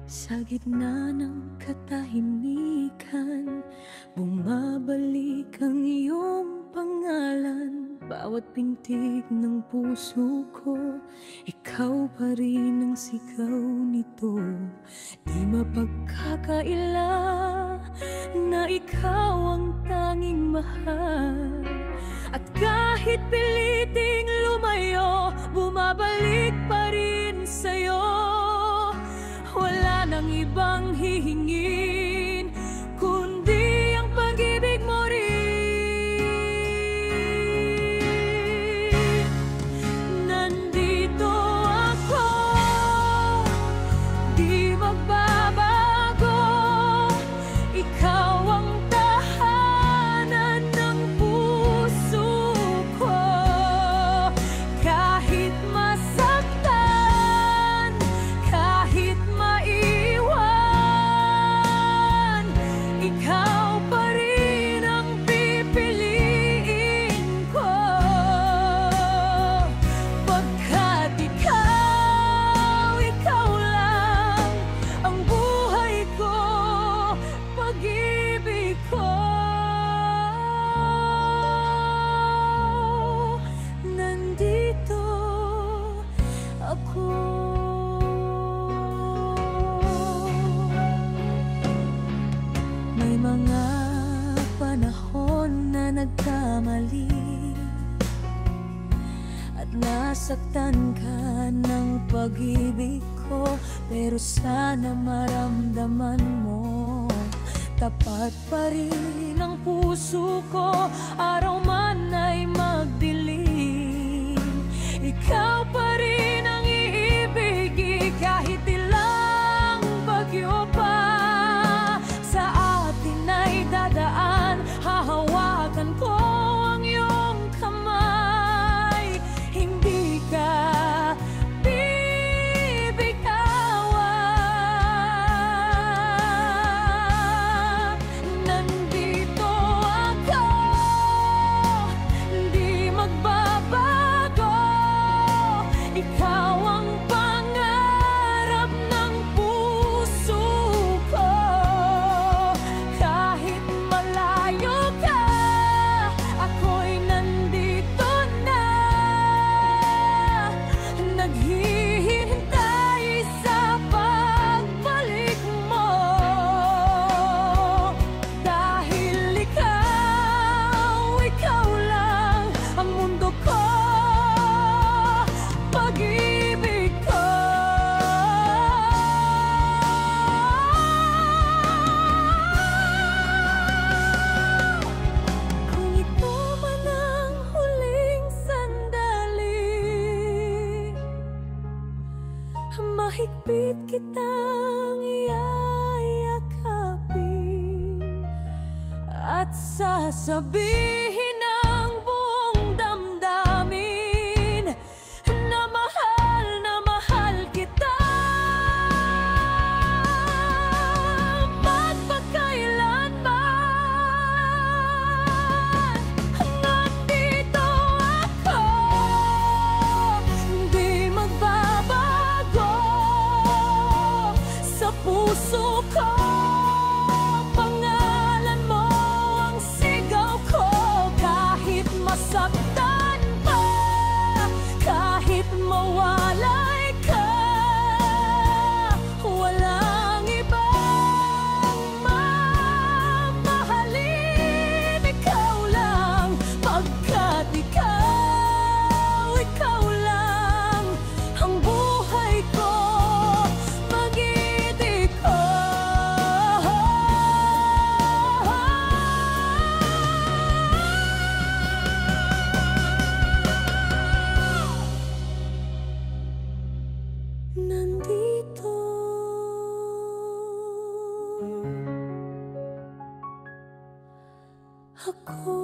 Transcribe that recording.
Sa gitna ng katahimikan, bumabalik ang iyong pangalan. Bawat pintig ng puso ko, ikaw pa rin ang sigaw nito. Di mapagkakaila na ikaw ang tanging mahal. At kahit piliting lumayo, bumabalik pa rin sa'yo. Wala nang ibang hihingin kundi ang pag-ibig mo rin. Nandito ako, di magbabago. Ikaw ang tahanan ng puso ko. Kahit masaktan, kahit maiwan, ikaw pa rin ang pipiliin ko. Pagkat ikaw lang ang buhay ko, pag-ibig ko. Nandito ako. May mga panahon na nagkamali at nasaktan ka ng pag-ibig ko, pero sana maramdaman mo, tapat pa rin ang puso ko. Araw man ay magdilim, ikaw pa rin ang iibigin. Kahit ilang bagyo pa sa atin ay dadaan, hahawakan ko ang iyong kamay. Hindi ka bibitawan. Nandito ako, di magbabago. Ikaw ang pangarap ng puso ko. Kahit malayo ka, ako'y nandito na, naghihintay sa pagbalik mo. Dahil ikaw lang ang mundo ko, pag-ibig ko. Kung ito man ang huling sandali, mahigpit kitang iyayakapin at sasabihin ng buong damdamin na mahal kita. Magpakailanman, nandito ako, di magbabago. Sa puso ko, pangalan mo ang sigaw ko. Kahit masaktan pa, kahit mawalay ka, walang ibang mamahalin. Ikaw lang, pagkat ikaw lang ang buhay ko, pag-ibig ko. Nandito ako.